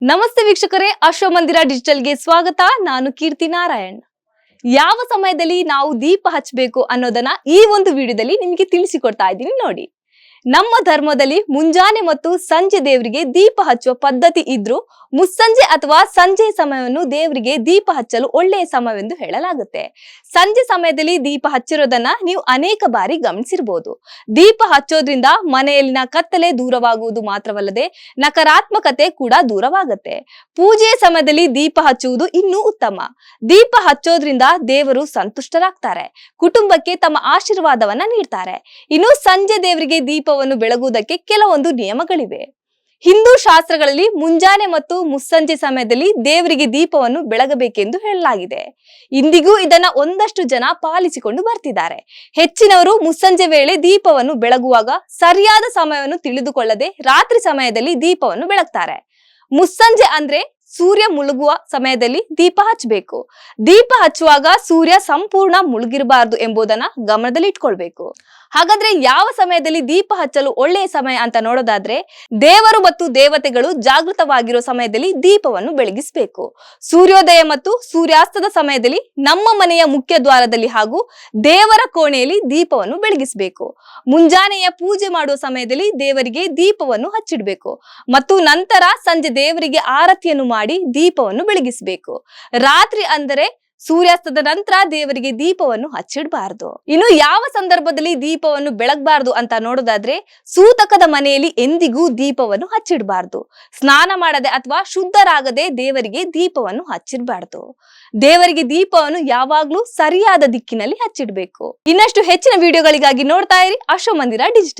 ನಮಸ್ತೆ ವೀಕ್ಷಕರೇ, ಅಶ್ವಮಂದಿರ ಡಿಜಿಟಲ್ಗೆ ಸ್ವಾಗತ. ನಾನು ಕೀರ್ತಿ ನಾರಾಯಣ್. ಯಾವ ಸಮಯದಲ್ಲಿ ನಾವು ದೀಪ ಹಚ್ಚಬೇಕು ಅನ್ನೋದನ್ನ ಈ ಒಂದು ವಿಡಿಯೋದಲ್ಲಿ ನಿಮಗೆ ತಿಳಿಸಿಕೊಡ್ತಾ ಇದ್ದೀನಿ ನೋಡಿ. ನಮ್ಮ ಧರ್ಮದಲ್ಲಿ ಮುಂಜಾನೆ ಮತ್ತು ಸಂಜೆ ದೇವರಿಗೆ ದೀಪ ಹಚ್ಚುವ ಪದ್ಧತಿ ಇದ್ರೂ ಮುಸ್ಸಂಜೆ ಅಥವಾ ಸಂಜೆ ಸಮಯವನ್ನು ದೇವರಿಗೆ ದೀಪ ಹಚ್ಚಲು ಒಳ್ಳೆಯ ಸಮಯವೆಂದು ಹೇಳಲಾಗುತ್ತೆ. ಸಂಜೆ ಸಮಯದಲ್ಲಿ ದೀಪ ಹಚ್ಚಿರೋದನ್ನ ನೀವು ಅನೇಕ ಬಾರಿ ಗಮನಿಸಿರಬಹುದು. ದೀಪ ಹಚ್ಚೋದ್ರಿಂದ ಮನೆಯಲ್ಲಿನ ಕತ್ತಲೆ ದೂರವಾಗುವುದು ಮಾತ್ರವಲ್ಲದೆ ನಕಾರಾತ್ಮಕತೆ ಕೂಡ ದೂರವಾಗುತ್ತೆ. ಪೂಜೆಯ ಸಮಯದಲ್ಲಿ ದೀಪ ಹಚ್ಚುವುದು ಇನ್ನೂ ಉತ್ತಮ. ದೀಪ ಹಚ್ಚೋದ್ರಿಂದ ದೇವರು ಸಂತುಷ್ಟರಾಗ್ತಾರೆ, ಕುಟುಂಬಕ್ಕೆ ತಮ್ಮ ಆಶೀರ್ವಾದವನ್ನ ನೀಡ್ತಾರೆ. ಇನ್ನು ಸಂಜೆ ದೇವರಿಗೆ ದೀಪವನ್ನು ಬೆಳಗುವುದಕ್ಕೆ ಕೆಲವೊಂದು ನಿಯಮಗಳಿವೆ. ಹಿಂದೂ ಶಾಸ್ತ್ರಗಳಲ್ಲಿ ಮುಂಜಾನೆ ಮತ್ತು ಮುಸ್ಸಂಜೆ ಸಮಯದಲ್ಲಿ ದೇವರಿಗೆ ದೀಪವನ್ನು ಬೆಳಗಬೇಕೆಂದು ಹೇಳಲಾಗಿದೆ. ಇಂದಿಗೂ ಇದನ್ನ ಒಂದಷ್ಟು ಜನ ಪಾಲಿಸಿಕೊಂಡು ಬರ್ತಿದ್ದಾರೆ. ಹೆಚ್ಚಿನವರು ಮುಸ್ಸಂಜೆ ವೇಳೆ ದೀಪವನ್ನು ಬೆಳಗುವಾಗ ಸರಿಯಾದ ಸಮಯವನ್ನು ತಿಳಿದುಕೊಳ್ಳದೆ ರಾತ್ರಿ ಸಮಯದಲ್ಲಿ ದೀಪವನ್ನು ಬೆಳಗ್ತಾರೆ. ಮುಸ್ಸಂಜೆ ಅಂದ್ರೆ ಸೂರ್ಯ ಮುಳುಗುವ ಸಮಯದಲ್ಲಿ ದೀಪ ಹಚ್ಚಬೇಕು. ದೀಪ ಹಚ್ಚುವಾಗ ಸೂರ್ಯ ಸಂಪೂರ್ಣ ಮುಳುಗಿರಬಾರದು ಎಂಬುದನ್ನ ಗಮನದಲ್ಲಿ ಇಟ್ಕೊಳ್ಬೇಕು. ಹಾಗಾದ್ರೆ ಯಾವ ಸಮಯದಲ್ಲಿ ದೀಪ ಹಚ್ಚಲು ಒಳ್ಳೆಯ ಸಮಯ ಅಂತ ನೋಡೋದಾದ್ರೆ, ದೇವರು ಮತ್ತು ದೇವತೆಗಳು ಜಾಗೃತವಾಗಿರೋ ಸಮಯದಲ್ಲಿ ದೀಪವನ್ನು ಬೆಳಗಿಸಬೇಕು. ಸೂರ್ಯೋದಯ ಮತ್ತು ಸೂರ್ಯಾಸ್ತದ ಸಮಯದಲ್ಲಿ ನಮ್ಮ ಮನೆಯ ಮುಖ್ಯ ದ್ವಾರದಲ್ಲಿ ಹಾಗೂ ದೇವರ ಕೋಣೆಯಲ್ಲಿ ದೀಪವನ್ನು ಬೆಳಗಿಸಬೇಕು. ಮುಂಜಾನೆಯ ಪೂಜೆ ಮಾಡುವ ಸಮಯದಲ್ಲಿ ದೇವರಿಗೆ ದೀಪವನ್ನು ಹಚ್ಚಿಡ್ಬೇಕು ಮತ್ತು ನಂತರ ಸಂಜೆ ದೇವರಿಗೆ ಆರತಿಯನ್ನು ಮಾಡಿ ದೀಪವನ್ನು ಬೆಳಗಿಸಬೇಕು. ರಾತ್ರಿ ಅಂದರೆ ಸೂರ್ಯಾಸ್ತದ ನಂತರ ದೇವರಿಗೆ ದೀಪವನ್ನು ಹಚ್ಚಿಡಬಾರದು. ಇನ್ನು ಯಾವ ಸಂದರ್ಭದಲ್ಲಿ ದೀಪವನ್ನು ಬೆಳಗಬಾರದು ಅಂತ ನೋಡೋದಾದ್ರೆ, ಸೂತಕದ ಮನೆಯಲ್ಲಿ ಎಂದಿಗೂ ದೀಪವನ್ನು ಹಚ್ಚಿಡಬಾರದು. ಸ್ನಾನ ಮಾಡದೆ ಅಥವಾ ಶುದ್ಧರಾಗದೆ ದೇವರಿಗೆ ದೀಪವನ್ನು ಹಚ್ಚಿಡಬಾರದು. ದೇವರಿಗೆ ದೀಪವನ್ನು ಯಾವಾಗ್ಲೂ ಸರಿಯಾದ ದಿಕ್ಕಿನಲ್ಲಿ ಹಚ್ಚಿಡಬೇಕು. ಇನ್ನಷ್ಟು ಹೆಚ್ಚಿನ ವಿಡಿಯೋಗಳಿಗಾಗಿ ನೋಡ್ತಾ ಇರಿ ಅಶ್ವಮಂದಿರ ಡಿಜಿಟಲ್.